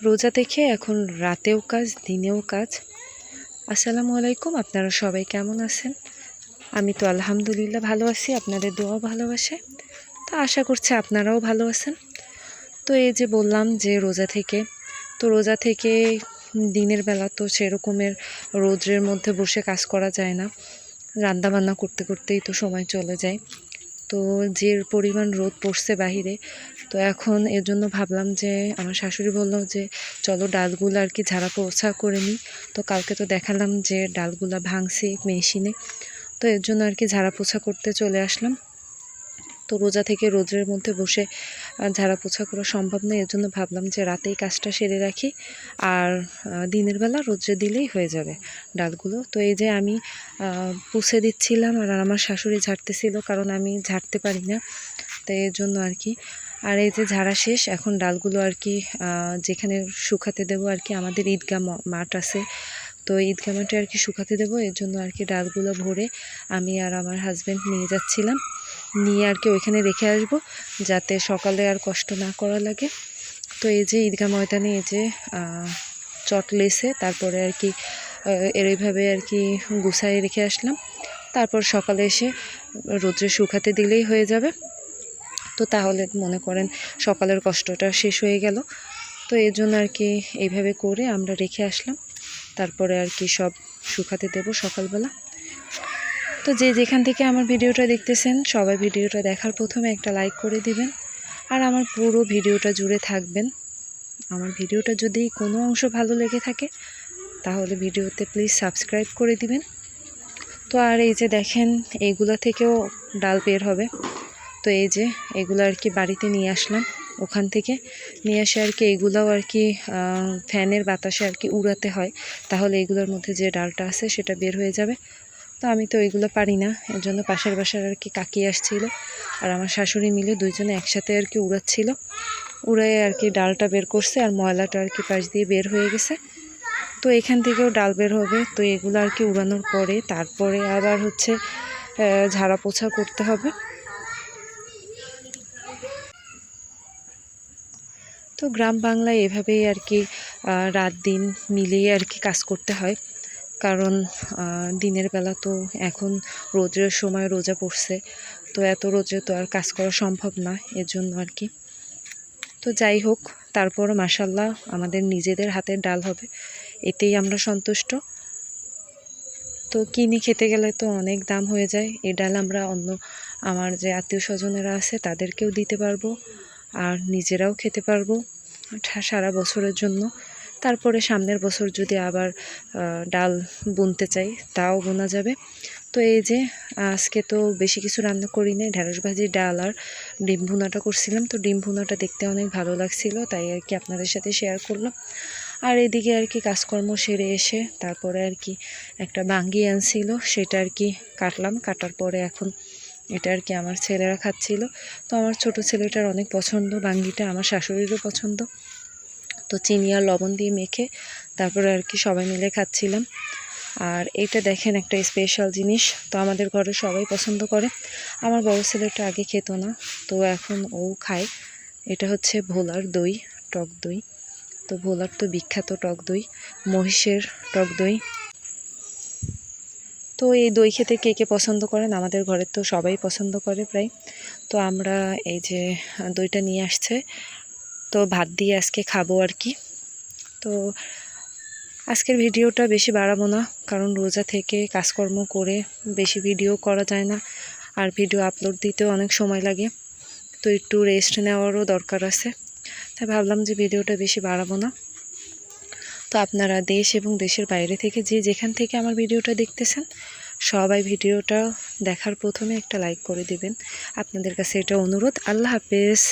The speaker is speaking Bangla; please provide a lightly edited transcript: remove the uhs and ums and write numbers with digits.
রোজা থেকে এখন রাতেও কাজ, দিনেও কাজ। আসসালামু আলাইকুম, আপনারা সবাই কেমন আছেন? আমি তো আলহামদুলিল্লাহ ভালো আছি, আপনাদের দোয়া ভালোবাসে। তো আশা করছি আপনারাও ভালো আছেন। তো এই যে বললাম যে রোজা থেকে দিনের বেলা তো সেরকমের রৌদ্রের মধ্যে বসে কাজ করা যায় না, রান্না বান্না করতে করতেই তো সময় চলে যায়। তো যে পরিমাণ রোদ পড়ছে বাহিরে, তো এখন এর জন্য ভাবলাম যে আমার শাশুড়ি বলল যে চলো ডালগুলো আর কি ঝাড়া পোছা করে নিই। তো কালকে তো দেখালাম যে ডালগুলা ভাঙছি মেশিনে, তো এর জন্য আর কি ঝাড়া পোছা করতে চলে আসলাম। তো রোজা থেকে রোদ্রের মধ্যে বসে ঝাড়া পোছা করা সম্ভব নয়, এর জন্য ভাবলাম যে রাতেই কাজটা সেরে রাখি, আর দিনের বেলা রোদ্রে দিলেই হয়ে যাবে ডালগুলো। তো এই যে আমি পুছে দিচ্ছিলাম আর আমার শাশুড়ি ঝাড়তেছিল, কারণ আমি ঝাড়তে পারি না, তো এর জন্য আর কি। আর এই যে ঝাড়া শেষ, এখন ডালগুলো আর কি যেখানে শুকাতে দেবো আর কি, আমাদের ঈদগাহ মাঠ আছে, তো ঈদগাহ মাঠে আর কি শুকাতে দেবো, এর জন্য আর কি ডালগুলো ভরে আমি আর আমার হাজব্যান্ড নিয়ে যাচ্ছিলাম, নিয়ে আর কি ওইখানে রেখে আসবো, যাতে সকালে আর কষ্ট না করা লাগে। তো এই যে ঈদগাহ ময়দানে এই যে চট লেসে তারপরে আর কি এইভাবে আর কি গুছাই রেখে আসলাম, তারপর সকালে এসে রোদ্রে শুকাতে দিলেই হয়ে যাবে। তো তাহলে মনে করেন সকালের কষ্টটা শেষ হয়ে গেল। তো এর জন্য আর কি এইভাবে করে আমরা রেখে আসলাম, তারপরে আর কি সব শুকাতে দেব সকালবেলা। তো যে যেখান থেকে আমার ভিডিওটা দেখতেছেন সবাই ভিডিওটা দেখার প্রথমে একটা লাইক করে দিবেন, আর আমার পুরো ভিডিওটা জুড়ে থাকবেন। আমার ভিডিওটা যদি কোনো অংশ ভালো লেগে থাকে তাহলে ভিডিওতে প্লিজ সাবস্ক্রাইব করে দিবেন। তো আর এই যে দেখেন এইগুলা থেকেও ডাল বের হবে, তো এই যে এগুলো আর কি বাড়িতে নিয়ে আসলাম, ওখান থেকে নিয়ে আসে আর কি এগুলাও আর কি ফ্যানের বাতাসে আর কি উড়াতে হয়, তাহলে এগুলোর মধ্যে যে ডালটা আছে সেটা বের হয়ে যাবে। তো আমি তো এগুলো পারি না, এর জন্য পাশের বাসার আর কি কাকি আসছিল আর আমার শাশুড়ি মিলে দুইজনে একসাথে আর কি উড়াচ্ছিল, উড়াই আর কি ডালটা বের করছে, আর ময়লাটা আর কি পাশ দিয়ে বের হয়ে গেছে। তো এখান থেকেও ডাল বের হবে, তো এগুলো আর কি উড়ানোর পরে তারপরে আবার হচ্ছে ঝাড়া পোছা করতে হবে। তো গ্রাম বাংলায় এভাবেই আর কি রাত দিন মিলিয়ে আর কি কাজ করতে হয়, কারণ দিনের বেলা তো এখন রোদ্রের সময় রোজা পড়ছে, তো এত রোদ্রে তো আর কাজ করা সম্ভব না, এর জন্য আর কি। তো যাই হোক, তারপরও মাশাল্লাহ আমাদের নিজেদের হাতের ডাল হবে, এতেই আমরা সন্তুষ্ট। তো কিনে খেতে গেলে তো অনেক দাম হয়ে যায়, এই ডাল আমরা অন্য আমার যে আত্মীয় স্বজনেরা আছে তাদেরকেও দিতে পারবো, আর নিজেরাও খেতে পারবো সারা বছরের জন্য। তারপরে সামনের বছর যদি আবার ডাল বুনতে চাই তাও বোনা যাবে। তো এই যে আজকে তো বেশি কিছু রান্না করি নাই, ঢেঁড়স ভাজি, ডাল আর ডিম ভুনাটা করছিলাম। তো ডিম ভুনাটা দেখতে অনেক ভালো লাগছিল, তাই আর কি আপনাদের সাথে শেয়ার করলাম। আর এদিকে আর কি কাজকর্ম সেরে এসে তারপরে আর কি একটা বাঙ্গি আনছিল, সেটা আর কি কাটলাম, কাটার পরে এখন এটা আর কি আমার ছেলেরা খাচ্ছিল। তো আমার ছোট ছেলেটার অনেক পছন্দ বাঙ্গিটা, আমার শাশুড়িরও পছন্দ। তো চিনি আর লবণ দিয়ে মেখে তারপরে আর কি সবাই মিলে খাচ্ছিলাম। আর এইটা দেখেন একটা স্পেশাল জিনিস, তো আমাদের ঘরে সবাই পছন্দ করে। আমার বড় ছেলেটা আগে খেত না, তো এখন ও খায়। এটা হচ্ছে ভোলার দই, টক দই। তো ভোলার তো বিখ্যাত টক দই, মহিষের টক দই। তো এই দই খেতে কে কে পছন্দ করেন? আমাদের ঘরে তো সবাই পছন্দ করে প্রায়। তো আমরা এই যে দইটা নিয়ে আসছে, তো ভাত দিয়ে আজকে খাবো আর কি। তো আজকের ভিডিওটা বেশি বাড়াবো না, কারণ রোজা থেকে কাজকর্ম করে বেশি ভিডিও করা যায় না, আর ভিডিও আপলোড দিতেও অনেক সময় লাগে, তো একটু রেস্ট নেওয়ারও দরকার আছে, তাই ভাবলাম যে ভিডিওটা বেশি বাড়াবো না। তো আপনারা দেশ এবং দেশের বাইরে থেকে যে যেখান থেকে আমার ভিডিওটা দেখতেছেন সবাই ভিডিওটা দেখার প্রথমে একটা লাইক করে দিবেন, আপনাদের কাছে এটা অনুরোধ। আল্লাহ হাফেজ।